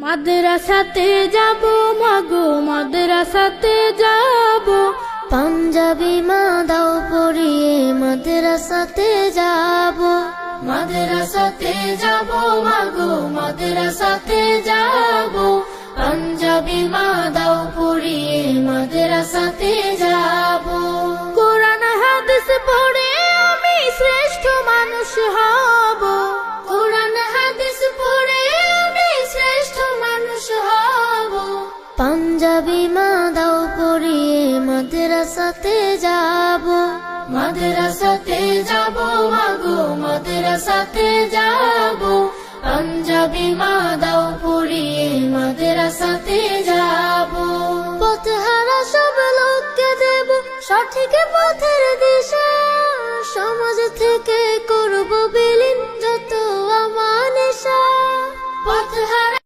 মাদ্রাসাতে যাব মাগো মাদ্রাসাতে যাব, পাঞ্জাবি মা দাও পরিয়ে মাদ্রাসাতে যাব। মাদ্রাসাতে যাব মাগো মাদ্রাসাতে যাব, পাঞ্জাবি মা দাও পরিয়ে মাদ্রাসাতে যাব। কোরআন হাদিস পড়ে আমি শ্রেষ্ঠ মানুষ হব, কোরআন হাদিস পড়ে আমি শ্রেষ্ঠ মানুষ হব। পাঞ্জাবি মা দাও পরিয়ে মাদ্রাসাতে যাব। মাদ্রাসাতে যাব মাগো মাদ্রাসাতে যাব, পাঞ্জাবি মা দাও পরিয়ে মাদ্রাসাতে যাব। পথহারা সব লোককে দেব সঠিক পথের দিশা, সমাজ থেকে করব বিলীন যত আমানিশা। পথহারা